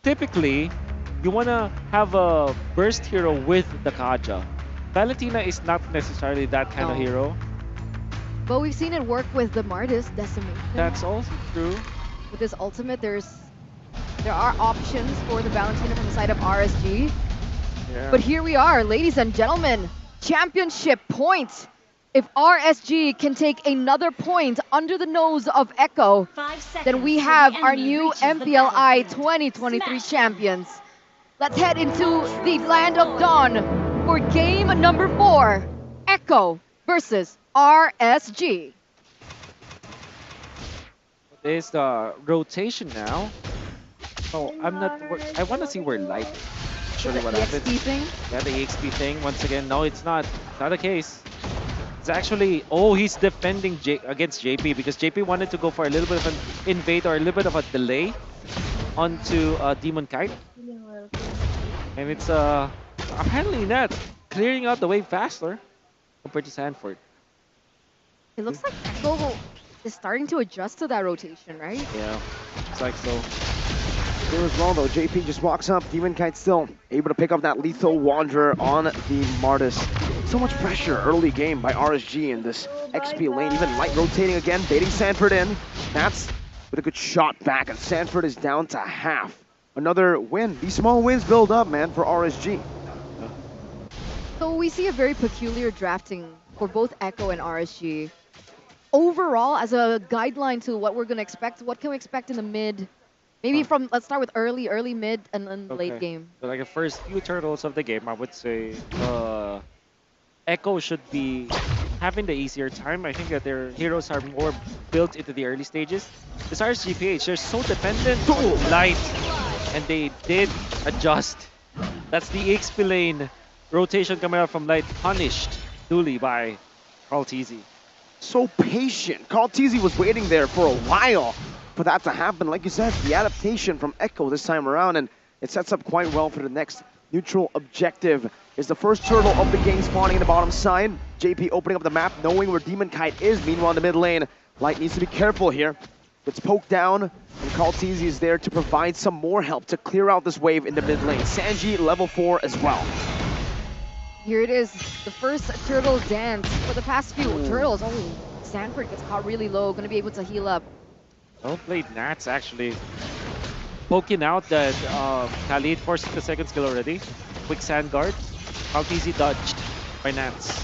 typically, you want to have a burst hero with the Kaja. Valentina is not necessarily that kind of No. hero. But we've seen it work with the Martis Decimation. That's also true. With his ultimate, there are options for the Valentina from the side of RSG. Yeah. But here we are, ladies and gentlemen, championship point. If RSG can take another point under the nose of Echo, then we have our new MPLI 2023 champions. Let's head into the land of Dawn for game number 4, Echo versus RSG. Is the rotation now. Oh, I'm not. I want to see where light. Actually, what The happens? XP thing. Yeah, the EXP thing. Once again, no, it's not. Not the case. It's actually. Oh, he's defending against JP because JP wanted to go for a little bit of an invade or a little bit of a delay onto Demon Kite, and it's apparently not clearing out the way faster compared to Sanford. It looks like Echo is starting to adjust to that rotation, right? Yeah, it's like so. There as well though, JP just walks up, Demon Kite still able to pick up that lethal Wanderer on the Martis. So much pressure early game by RSG in this XP lane, even light rotating again, baiting Sanford in. That's with a good shot back, and Sanford is down to half. Another win. These small wins build up, man, for RSG. So we see a very peculiar drafting for both Echo and RSG. Overall, as a guideline to what we're going to expect, what can we expect in the mid? Maybe from, let's start with early, mid, and then late game. So like the first few turtles of the game, I would say Echo should be having the easier time. I think that their heroes are more built into the early stages. As RSGPH, they're so dependent on light, and they did adjust. That's the XP lane rotation coming out from light, punished duly by Carl TZ. So patient. Carl TZ was waiting there for a while for that to happen. Like you said, the adaptation from Echo this time around, and it sets up quite well for the next neutral objective. Is the first turtle of the game spawning in the bottom side. JP opening up the map, knowing where Demon Kite is. Meanwhile, in the mid lane, Light needs to be careful here. Gets poked down, and Carl TZ is there to provide some more help to clear out this wave in the mid lane. Sanji, level 4 as well. Here it is, the first turtle dance for the past few turtles. Oh, Sanford gets caught really low, going to be able to heal up. Well played, Nats, actually. Poking out that Khalid forcing the second skill already. Quick sand guard. How easy dodged by Nats.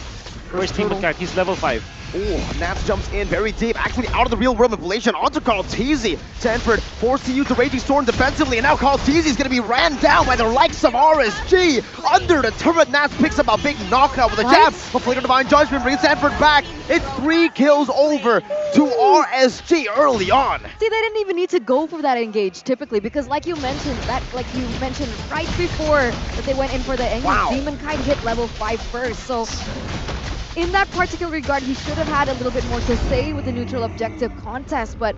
Where's Demon Kite? He's level 5. Oh, Nats jumps in very deep, actually out of the real world manipulation onto Carl TZ. Sanford forced to use the Raging Storm defensively, and now Carl TZ is going to be ran down by the likes of RSG. Under the turret, Nats picks up a big knockout with a jab. A Flicker Divine Judgment brings Sanford back. It's 3 kills over to RSG early on. See, they didn't even need to go for that engage typically, because like you mentioned, right before that they went in for the engage, Demon Kite hit level 5 first. So in that particular regard, he should have had a little bit more to say with the neutral objective contest, but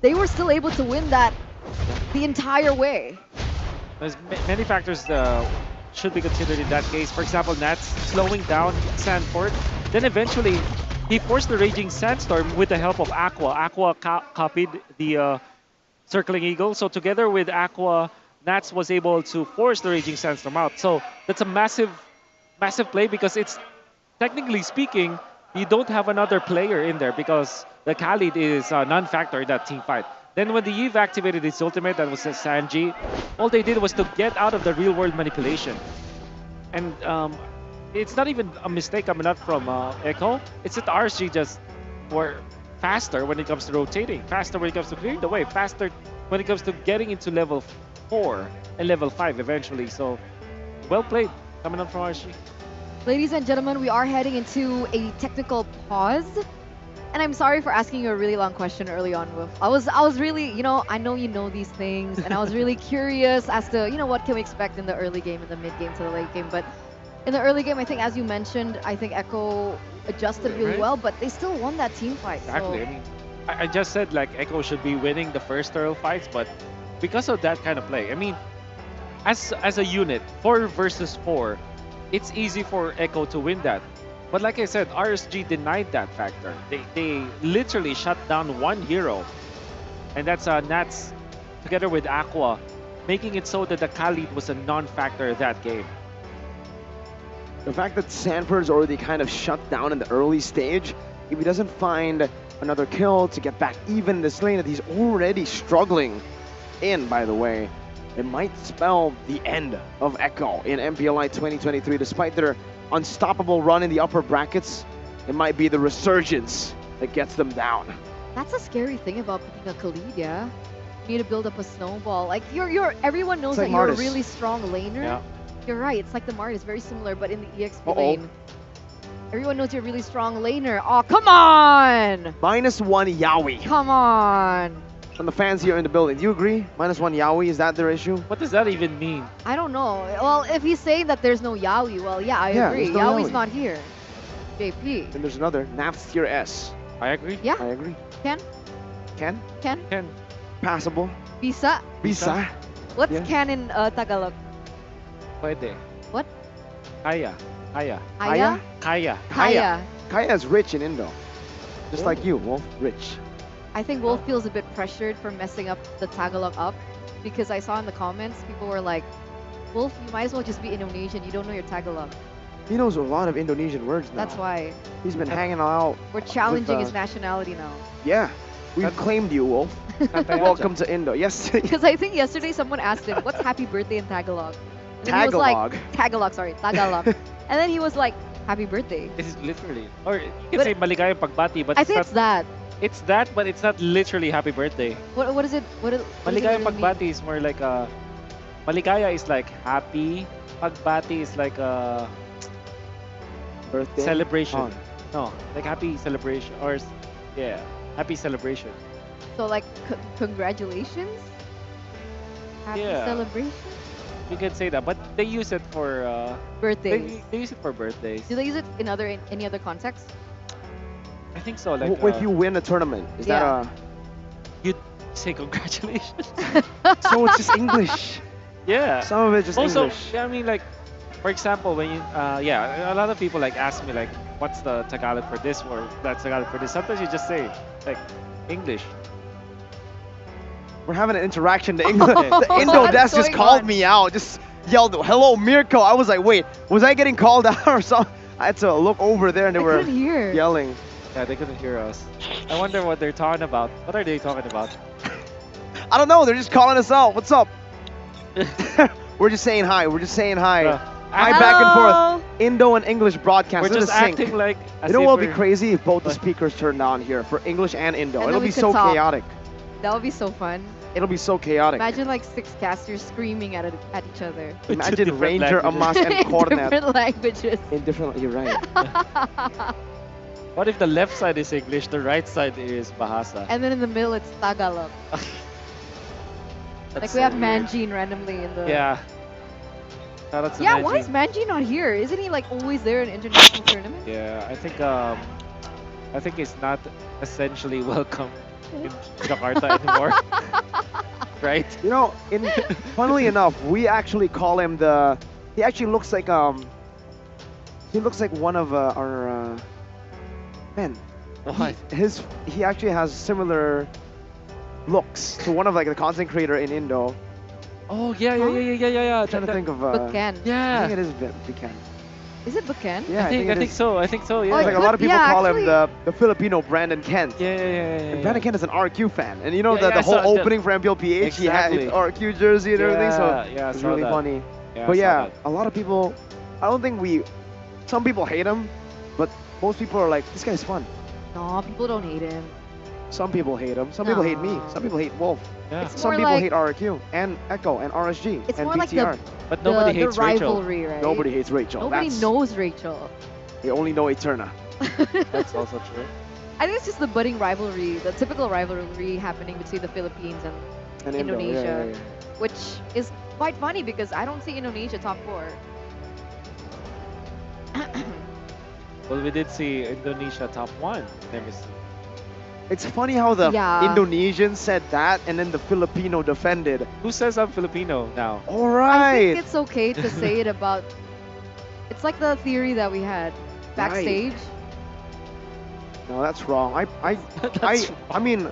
they were still able to win that the entire way. There's many factors should be considered in that case. For example, Nats slowing down Sanford. Then eventually, he forced the Raging Sandstorm with the help of Aqua. Aqua copied the Circling Eagle. So together with Aqua, Nats was able to force the Raging Sandstorm out. So that's a massive play, because it's, technically speaking, you don't have another player in there because the Khalid is a non-factor in that team fight. Then when the Eve activated his ultimate, that was a Sanji, all they did was to get out of the real-world manipulation. And it's not even a mistake coming out from Echo. It's that RSG just were faster when it comes to rotating, faster when it comes to clearing the way, faster when it comes to getting into level 4 and level 5 eventually. So, well played coming up from RSG. Ladies and gentlemen, we are heading into a technical pause. And I'm sorry for asking you a really long question early on, Wolf. I was really, I know you know these things, and I was really curious as to, what can we expect in the early game, in the mid game to the late game. But in the early game, I think, as you mentioned, I think Echo adjusted really well, but they still won that team fight. Exactly. So. I mean, I just said like Echo should be winning the first turtle fights, but because of that kind of play, I mean, as a unit, 4 versus 4, it's easy for Echo to win that. But like I said, RSG denied that factor. They literally shut down one hero. And that's Nats together with Aqua making it so that the Khalid was a non-factor that game. The fact that Sanford's already kind of shut down in the early stage, if he doesn't find another kill to get back even in this lane that he's already struggling in, by the way, it might spell the end of Echo in MPLI 2023. Despite their unstoppable run in the upper brackets, it might be the resurgence that gets them down. That's a scary thing about picking a Khalid, yeah? You need to build up a snowball. Like, everyone knows It's like that you're a Martis. really strong laner. Yeah. You're right, it's like the Martis, very similar, but in the EXP Uh-oh. lane. Everyone knows you're a really strong laner. Oh, come on! -1 Yaoi Come on! from the fans here in the building. Do you agree? -1 Yaoi, is that their issue? What does that even mean? I don't know. Well, if he's saying that there's no Yaoi, well, yeah, I Yeah, agree. there's no Yaoi's Yaoi. not here. JP. And there's another, Naf's tier S. I agree. Yeah, I agree. Ken? Ken? Ken? Ken. Passable. Bisa? Bisa. What's Yeah. Ken in Tagalog? Pwede. What? Kaya. Kaya. Aya? Kaya. Kaya. Kaya's rich in Indo. Just like you, Wolf. Rich. I think Wolf feels a bit pressured for messing up the Tagalog up because I saw in the comments people were like, Wolf, you might as well just be Indonesian. You don't know your Tagalog. He knows a lot of Indonesian words now. That's why He's been hanging out. we're challenging uh, his nationality now. Yeah. We've That's- claimed you, Wolf. Kantay Welcome to Indo. Yes. Because I think yesterday someone asked him, what's happy birthday in Tagalog? And then he was Tagalog. like, Tagalog, sorry, Tagalog. And then he was like, happy birthday. This is literally. Or you can But- say maligayang pagbati, but I it's think not, it's that. it's that, but it's not literally happy birthday. What is it? What does it Maligayang really mean? pagbati is more like a. Maligaya is like happy. Pagbati is like a Birthday. celebration. Oh. No, like happy celebration yeah, happy celebration. So like, congratulations? Happy Yeah. celebration? You can say that, but they use it for Birthdays. they use it for birthdays. Do they use it in any other context? I think so. Like If you win a tournament, is Yeah. you say congratulations. that so it's just English. Yeah. Some of it just Also, English. yeah, I mean, like, for example, when you, yeah, a lot of people like ask me like, what's the Tagalog for this or that's Tagalog for this. Sometimes you just say like English. We're having an interaction. The Indo What's desk just going called on? me out. Just yelled, "Hello, Mirko." I was like, "Wait, was I getting called out or something?" I had to look over there, and they I were couldn't hear. yelling. Yeah, they couldn't hear us. I wonder what they're talking about. What are they talking about? I don't know. They're just calling us out. What's up? We're just saying hi. We're just saying hi. Hi, back and forth. Indo and English broadcast. We're It's just a sync. acting like. As You know if what would be we're- crazy if both the What? speakers turned on here for English and Indo? And then It'll we be could so talk. chaotic. That would be so fun. It'll be so chaotic. Imagine like 6 casters screaming at each other. Imagine different Ranger, languages. Amas, and in Cornet different languages. in different. You're right. What if the left side is English, the right side is Bahasa? And then in the middle it's Tagalog. That's Like we so have weird. Manjin randomly in the. Yeah. Shout out to Yeah, why Manji. is Manji not here? Isn't he like always there in international tournaments? Yeah, I think it's not essentially welcome in Jakarta anymore. Right? You know, funnily enough, we actually call him the. He actually looks like He looks like one of our man. Why? He actually has similar looks to one of like the content creator in Indo. Oh yeah, Huh? I'm trying to think of. Buken. I Yeah. think it is Buken. Is it Buken? Yeah, I think it is. so. I think so. Yeah. Oh, It's like a lot of people Yeah, call actually- him the Filipino Brandon Kent. Yeah. And Brandon Kent is an RQ fan, and you know Yeah, the I whole saw that. opening for MPLPH, he had Exactly. his RQ jersey and everything, so Yeah, I it's saw really that. funny. Yeah, But I saw yeah, that. a lot of people, I don't think some people hate him, but most people are like, this guy's fun. No, people don't hate him. Some people hate him, some people hate me, No. some people hate Wolf, Yeah. It's some more people like- hate RQ and Echo and RSG It's and more like BTR. But nobody the hates Rachel. rivalry, right? Nobody hates Rachel. Nobody That's- knows Rachel. They only know Eterna. That's also true. I think it's just the budding rivalry, the typical rivalry happening between the Philippines and And Indo, yeah, Indonesia. yeah, yeah. which is quite funny because I don't see Indonesia top 4. Well, we did see Indonesia top 1. Never see. It's funny how the Yeah. Indonesian said that and then the Filipino defended. Who says I'm Filipino now? All I right. think it's okay to say it about. It's like the theory that we had backstage. No, that's wrong. That's I mean,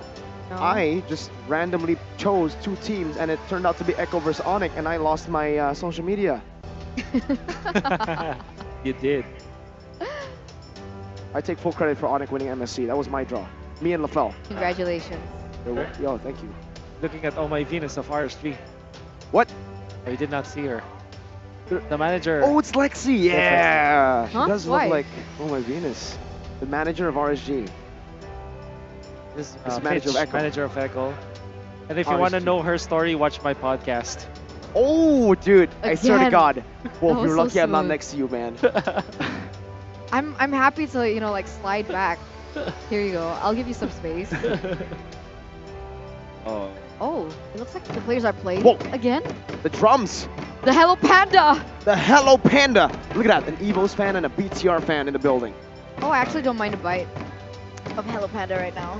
No? I just randomly chose 2 teams, and it turned out to be Echo versus Onyx, and I lost my social media. You did. I take full credit for Onyx winning MSC. That was my draw. Me and LaFell. Congratulations. Yo, thank you. Looking at Oh My Venus of RSG. What? I did not see her. The manager. Oh, it's Lexi. Yeah. Huh? She does Why? look like, oh my Venus. The manager of RSG. This This manager of Echo. Manager of Echo. And if you want to RSG. know her story, watch my podcast. Oh, dude. I swear to Again. God. Well, That you're was so lucky I'm not smooth. next to you, man. I'm happy to, you know, like slide back. Here you go. I'll give you some space. Oh. Oh, it looks like the players are playing Whoa. again. The drums. The Hello Panda. The Hello Panda. Look at that. An Evos fan and a BTR fan in the building. Oh, I actually don't mind a bite of Hello Panda right now.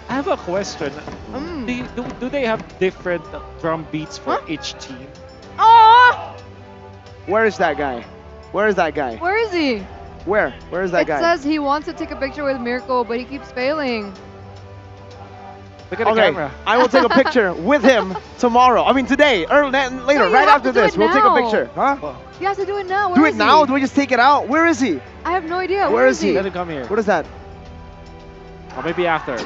I have a question. Mm. Do they have different drum beats for Huh? each team? Oh, Where is that guy? Where is that guy? where is he? Where? Where is that It guy? says he wants to take a picture with Mirko, but he keeps failing. Look at the Okay, camera. I will take a picture with him tomorrow. I mean today, or later, No, you right have after to do this. it We'll take a now. picture. Huh? Well, You have to do it now. Do Where it is now? he? Do we just take it out? Where is he? I have no idea. Where is he? let him come here. What is that? Or maybe after.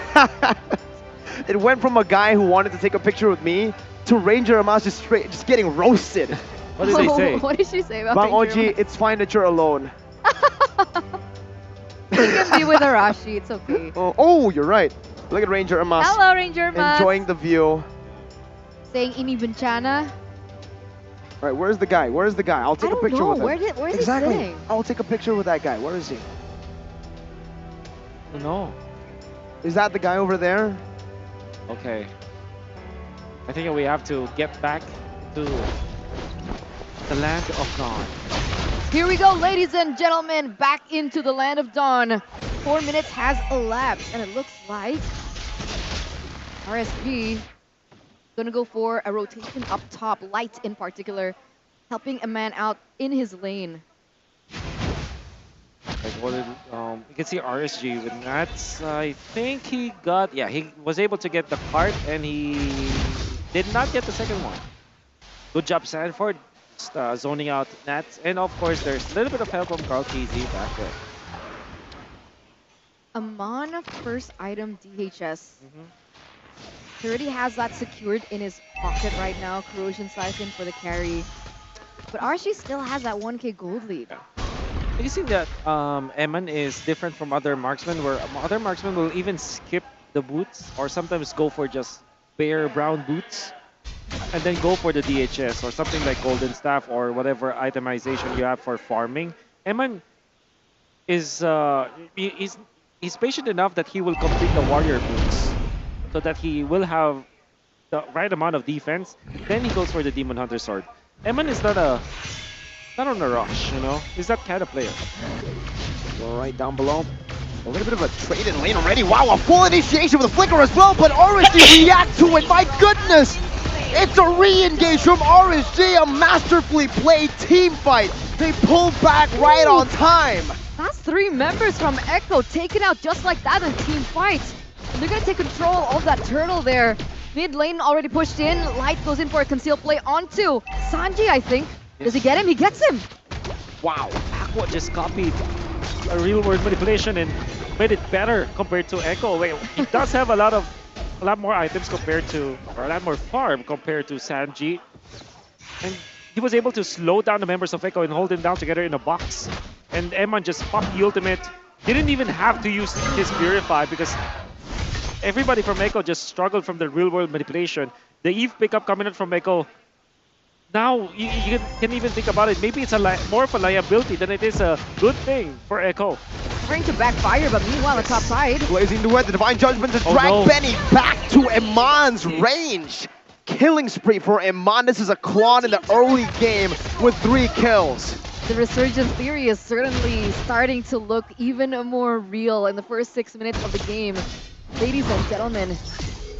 It went from a guy who wanted to take a picture with me to Ranger Amas just getting roasted. What did they say? What did she say about Bang Ranger Oji, Mas? it's fine that you're alone. He can be with Arashi. It's okay. Oh, you're right. Look at Ranger Amas Hello, Ranger Mas. enjoying the view. Saying Ini Bencana. All right, where's the guy? Where's the guy? I'll take I a don't picture know. with him. Where is Exactly. he sitting? I'll take a picture with that guy. Where is he? No. Is that the guy over there? Okay. I think we have to get back to the land of Dawn. Here we go, ladies and gentlemen, back into the land of dawn. 4 minutes has elapsed, and it looks like RSG gonna go for a rotation up top, Light in particular, helping a man out in his lane. Like what did, you can see RSG with Nats. I think he got, yeah, he was able to get the cart and he did not get the second one. Good job, Sanford, zoning out Nats. And of course, there's a little bit of help from Carl KZ back there. Amon, first item DHS. He already has that secured in his pocket right now. Corrosion Siphon for the carry. But RSG still has that 1k gold lead. You see that Eman is different from other marksmen, where other marksmen will even skip the boots or sometimes go for just bare brown boots and then go for the DHS or something like Golden Staff or whatever itemization you have for farming. Eman is he's patient enough that he will complete the warrior boots so that he will have the right amount of defense. Then he goes for the Demon Hunter sword. Eman is not on a rush, you know? He's that kind of player. All right, down below. A little bit of a trade in lane already. Wow, a full initiation with a flicker as well, but RSG react to it. My goodness! It's a re-engage from RSG, a masterfully played team fight. They pulled back right on time. That's 3 members from Echo taken out just like that in team fight. And they're gonna take control of that turtle there. Mid lane already pushed in. Light goes in for a concealed play onto Sanji, I think. Does he get him? He gets him. Wow, Aqua just copied a real-world manipulation and made it better compared to Echo. Wait, he does have a lot more items compared to, or a lot more farm compared to Sanji. And he was able to slow down the members of Echo and hold them down together in a box. And Eman just popped the ultimate. Didn't even have to use his Purify because everybody from Echo just struggled from the real-world manipulation. The Eve pickup coming out from Echo. Now, you can even think about it. Maybe it's more of a liability than it is a good thing for Echo. Trying to backfire, but meanwhile on top side. Blazing duet, the Divine Judgment to Oh, drag no. Benny back to Eman's range. Killing spree for Eman. This is a Klon in the early game with 3 kills. The resurgence theory is certainly starting to look even more real in the first 6 minutes of the game. Ladies and gentlemen,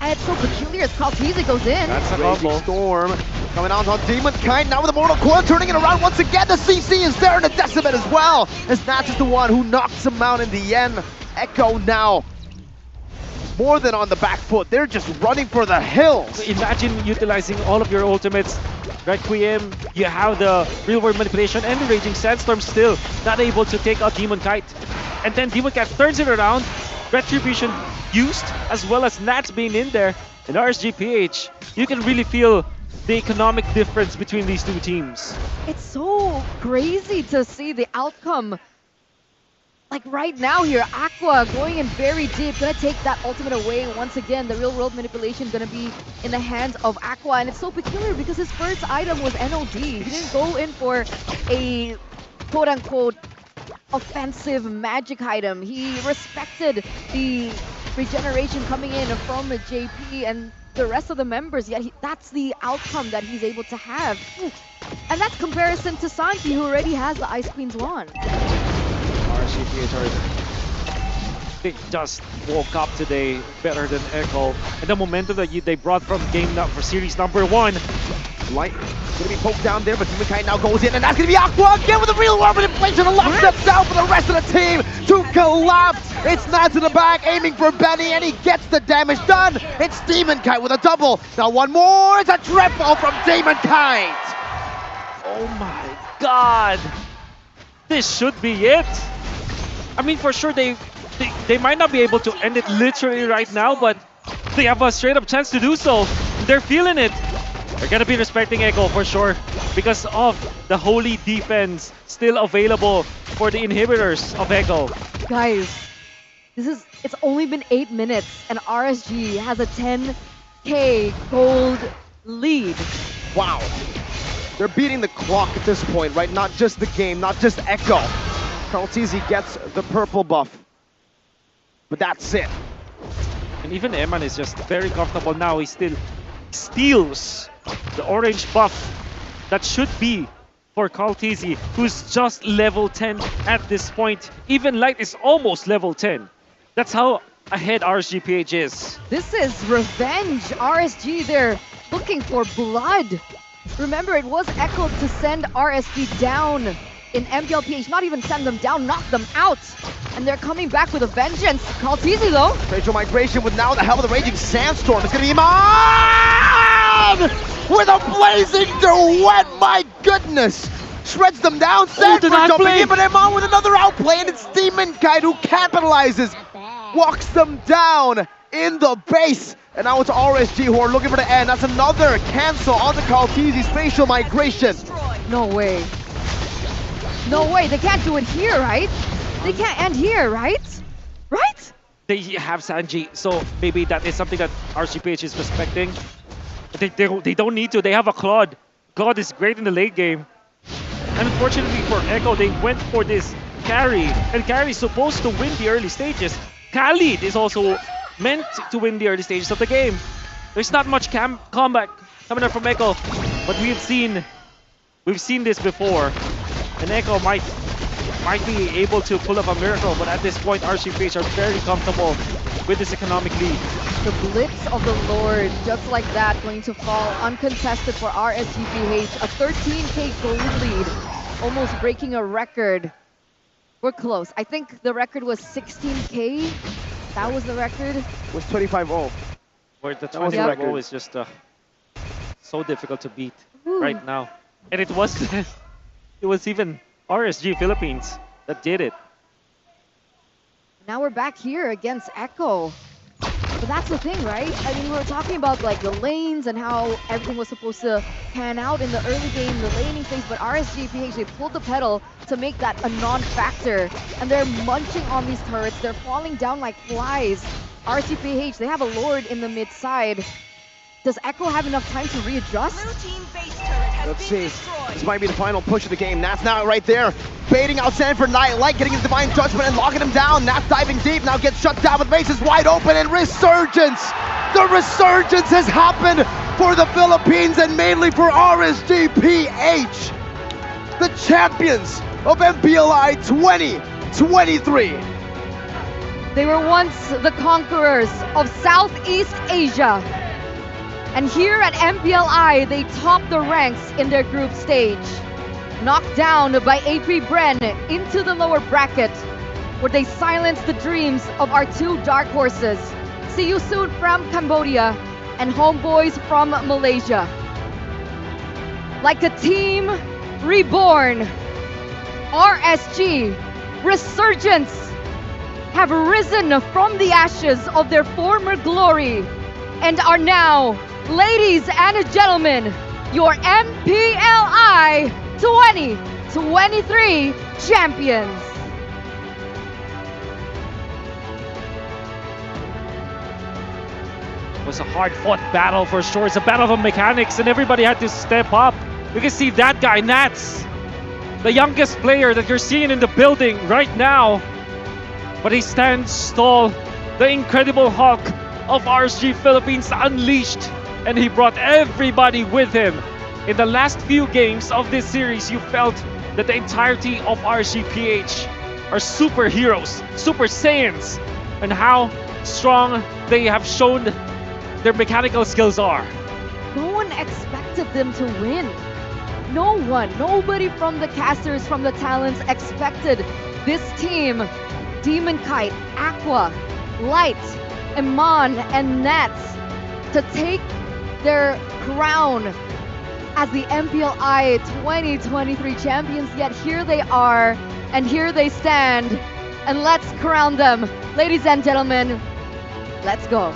and it's so peculiar as Kaltizi goes in. That's a Raging combo. Storm coming out on Demonkind. Now with the Mortal Coil turning it around once again. The CC is there and the Decibel as well. As Nats is the one who knocks him out in the end. Echo now more than on the back foot. They're just running for the hills. Imagine utilizing all of your ultimates. Requiem, you have the real world manipulation and the Raging Sandstorm still not able to take out Demon Kite. And then Demon Kite turns it around. Retribution used as well as Nats being in there. And RSGPH, you can really feel the economic difference between these two teams. It's so crazy to see the outcome. Like right now here, Aqua going in very deep, gonna take that ultimate away. Once again, the real world manipulation gonna be in the hands of Aqua, and it's so peculiar because his first item was NOD. He didn't go in for a quote-unquote offensive magic item. He respected the regeneration coming in from JP and the rest of the members, yet that's the outcome that he's able to have. And that's comparison to Santi, who already has the Ice Queen's wand. They just woke up today better than Echo. And the momentum that they brought from for series number 1. Light gonna be poked down there, but Demon Kite now goes in, and that's gonna be Aqua again with a real world manipulation and locks them down for the rest of the team to collapse. It's Nats in the back, aiming for Benny, and he gets the damage done. It's Demon Kite with a double. Now one more, it's a triple from Demon Kite. Oh my god! This should be it! I mean, for sure, they might not be able to end it literally right now, but they have a straight-up chance to do so. They're feeling it. They're gonna be respecting Echo for sure because of the holy defense still available for the inhibitors of Echo. Guys, it's only been 8 minutes and RSG has a 10k gold lead. Wow. They're beating the clock at this point, right? Not just the game, not just Echo. Kaltizi gets the purple buff, but that's it. And even Eman is just very comfortable now. He still steals the orange buff that should be for Kaltizi, who's just level 10 at this point. Even Light is almost level 10. That's how ahead RSGPH is. This is revenge. RSG, they're looking for blood. Remember, it was Echo to send RSG down in MPLPH, not even send them down, knock them out. And they're coming back with a vengeance. Kaltizi though. Facial migration with now the help of the Raging Sandstorm. It's gonna be Iman with a blazing duet. My goodness. Shreds them down. Sanford jumping in, but Iman with another outplay, and it's Demon Kite who capitalizes. Walks them down in the base. And now it's RSG who are looking for the end. That's another cancel on the Kaltizi's facial migration. No way. No way. They can't do it here, right? They can't end here, right? Right? They have Sanji, so maybe that is something that RSGPH is respecting. They don't need to. They have a Claude. Claude is great in the late game. And unfortunately for Echo, they went for this carry. And carry is supposed to win the early stages. Khalid is also meant to win the early stages of the game. There's not much comeback coming up from Echo, but we've seen this before. And Echo might be able to pull up a miracle, but at this point, RSGPH are very comfortable with this economic lead. The Blitz of the Lord, just like that, going to fall uncontested for RSGPH. A 13k gold lead, almost breaking a record. We're close. I think the record was 16k. That was the record. It was 25-0. Where the 25-0 is just so difficult to beat right now. And it was it was even RSG Philippines that did it. Now we're back here against Echo. But that's the thing, right? I mean, we were talking about like the lanes and how everything was supposed to pan out in the early game, the laning phase, but RSGPH, they pulled the pedal to make that a non-factor. And they're munching on these turrets. They're falling down like flies. RSGPH, they have a Lord in the mid side. Does Echo have enough time to readjust? Let's see. This might be the final push of the game. Nats now right there, baiting out Sanford Knight, Light getting his Divine Judgment and locking him down. Nats diving deep, now gets shut down with bases wide open, and Resurgence! The Resurgence has happened for the Philippines and mainly for RSGPH, the champions of MPLI 2023. They were once the conquerors of Southeast Asia. And here at MPLI, they topped the ranks in their group stage. Knocked down by AP Bren into the lower bracket, where they silenced the dreams of our two dark horses, See you soon from Cambodia and homeboys from Malaysia. Like a team reborn, RSG Resurgence have risen from the ashes of their former glory and are now, ladies and gentlemen, your MPLI 2023 champions. It was a hard-fought battle for sure. It's a battle of mechanics, and everybody had to step up. You can see that guy, Nats, the youngest player that you're seeing in the building right now. But he stands tall, the incredible Hulk of RSG Philippines unleashed, and he brought everybody with him. In the last few games of this series, you felt that the entirety of RSG PH are superheroes, Super Saiyans, and how strong they have shown their mechanical skills are. No one expected them to win. No one, nobody from the casters, from the talents expected this team, Demon Kite, Aqua, Light, Iman, and Nats, to take their crown as the MPLI 2023 champions. Yet here they are, and here they stand, and let's crown them. Ladies and gentlemen, let's go.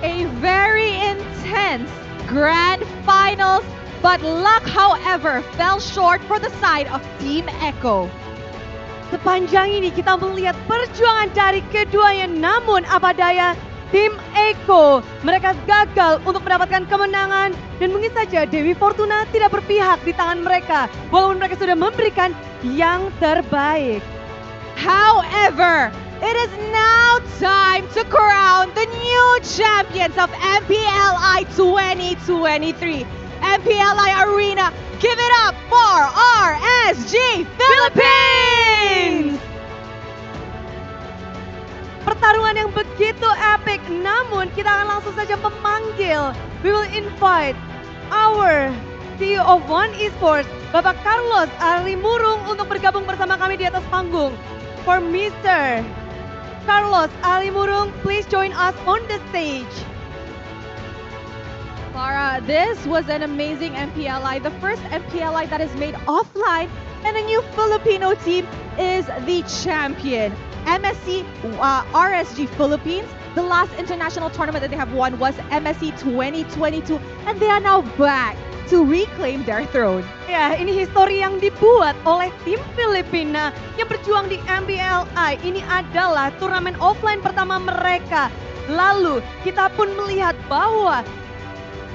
A very intense grand finals, but luck, however, fell short for the side of Team Echo. Sepanjang ini kita melihat perjuangan dari keduanya, namun apa daya tim Echo mereka gagal untuk mendapatkan kemenangan, dan mungkin saja Dewi Fortuna tidak berpihak di tangan mereka walaupun mereka sudah memberikan yang terbaik. However, it is now time to crown the new champions of MPLI 2023. MPLI Arena, give it up for RSG Philippines! Pertarungan yang begitu epic, namun kita akan langsung saja memanggil. We will invite our CEO of One Esports, Bapak Carlos Alimurung, untuk bergabung bersama kami di atas panggung. For Mr. Carlos Alimurung, please join us on the stage. Clara, this was an amazing MPLI, the first MPLI that is made offline, and a new Filipino team is the champion. MSC RSG Philippines, the last international tournament that they have won was MSC 2022, and they are now back to reclaim their throne. Ya, ini histori yang dibuat oleh tim Filipina yang berjuang di MPLI. Ini adalah turnamen offline pertama mereka. Lalu kita pun melihat bahwa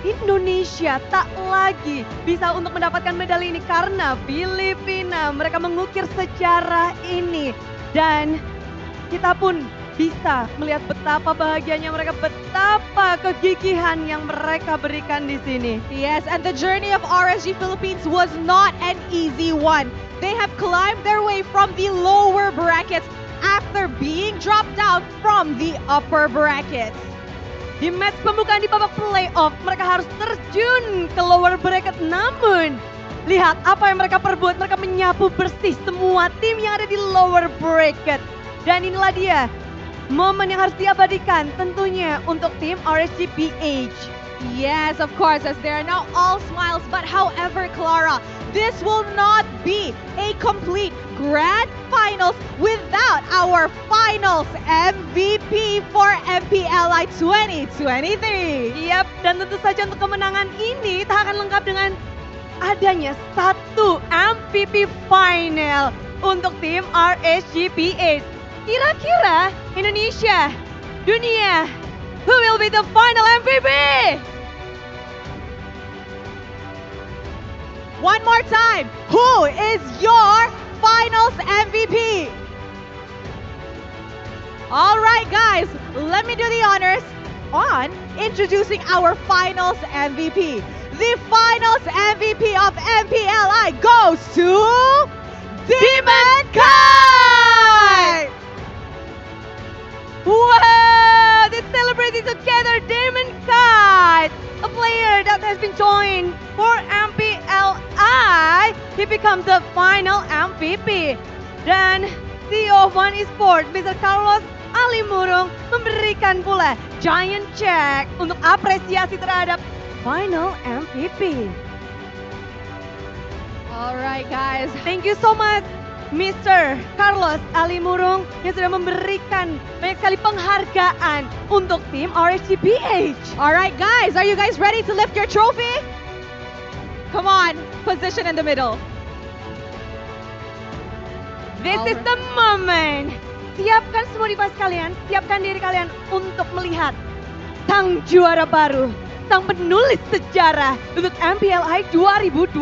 Indonesia tak lagi bisa untuk mendapatkan medali ini karena Filipina. Mereka mengukir sejarah ini, dan kita pun bisa melihat betapa bahagianya mereka, betapa kegigihan yang mereka berikan di sini. Yes, and the journey of RSG Philippines was not an easy one. They have climbed their way from the lower brackets after being dropped down from the upper brackets. Di match pembukaan di babak playoff, mereka harus terjun ke lower bracket, namun lihat apa yang mereka perbuat. Mereka menyapu bersih semua tim yang ada di lower bracket. Dan inilah dia momen yang harus diabadikan tentunya untuk tim RSG PH. Yes, of course, as they are now all smiles. But however, Clara, this will not be a complete grand finals without our finals MVP for MPLI 2023. Yap, dan tentu saja untuk kemenangan ini tak akan lengkap dengan adanya satu MVP final untuk tim RSG PH. Kira-kira Indonesia, dunia, who will be the final MVP? One more time, who is your finals MVP? All right, guys, let me do the honors on introducing our finals MVP. The finals MVP of MPLI goes to Demon Kite! Wow! They're celebrating together, Demon Kite! A player that has been joined for MPLI. He becomes the final MVP. Dan CEO of One Esports, Mr. Carlos Ali Murung, memberikan pula giant check untuk apresiasi terhadap final MVP. Alright guys. Thank you so much Mr. Carlos Ali Murung yang sudah memberikan banyak sekali penghargaan untuk tim RSG BH. Alright guys, are you guys ready to lift your trophy? Come on, position in the middle. This is the moment. Siapkan semua device kalian, siapkan diri kalian untuk melihat sang juara baru, sang penulis sejarah untuk MPLI 2023.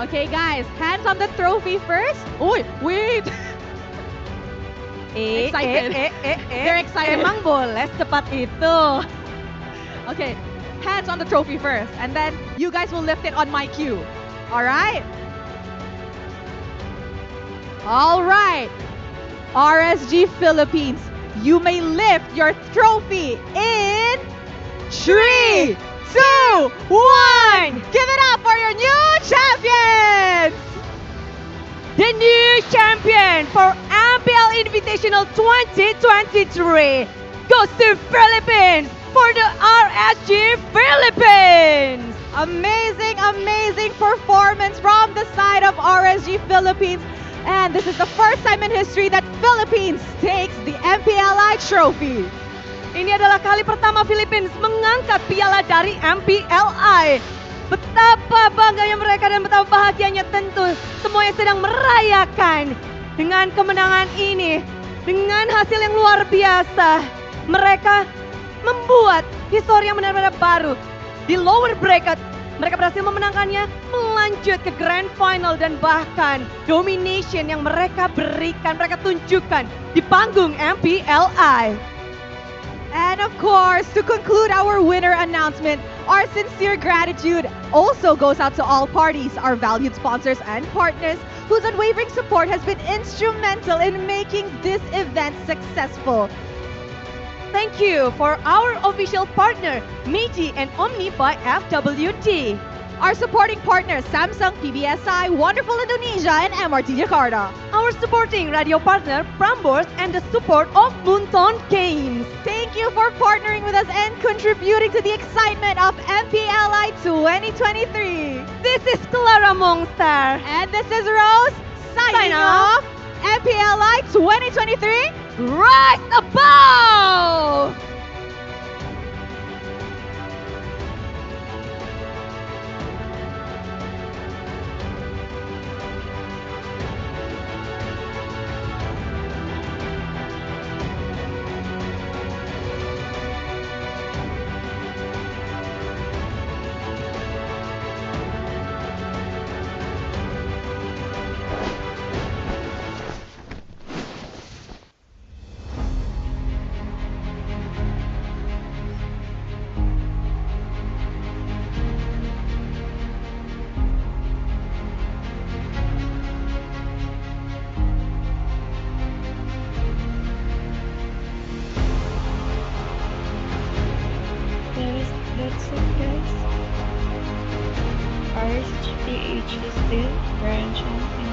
Okay guys, hands on the trophy first. Oh, wait. Excited. They're excited. Emang boleh secepat itu? Okay, hands on the trophy first, and then you guys will lift it on my cue. Alright? Alright. RSG Philippines, you may lift your trophy in 3, 2, 1! Give it up for your new champions! The new champion for MPL Invitational 2023 goes to Philippines for the RSG Philippines! Amazing, amazing performance from the side of RSG Philippines. And this is the first time in history that Philippines takes the MPLI trophy. Ini adalah kali pertama Philippines mengangkat piala dari MPLI. Betapa bangganya mereka dan betapa bahagianya tentu semuanya sedang merayakan dengan kemenangan ini. Dengan hasil yang luar biasa, mereka membuat histori yang benar-benar baru. Di lower bracket, mereka berhasil memenangkannya, melanjut ke grand final dan bahkan domination yang mereka berikan, mereka tunjukkan di panggung MPLI. And of course, to conclude our winner announcement, our sincere gratitude also goes out to all parties, our valued sponsors and partners whose unwavering support has been instrumental in making this event successful. Thank you for our official partner, Meiji and Omni by FWT. Our supporting partners, Samsung, PBSI, Wonderful Indonesia, and MRT Jakarta. Our supporting radio partner, Prambors, and the support of Moonton Games. Thank you for partnering with us and contributing to the excitement of MPLI 2023. This is Clara Mongstar. And this is Rose, signing off. MPLI 2023, rise above! That's it, guys. RSGH is the grand champion.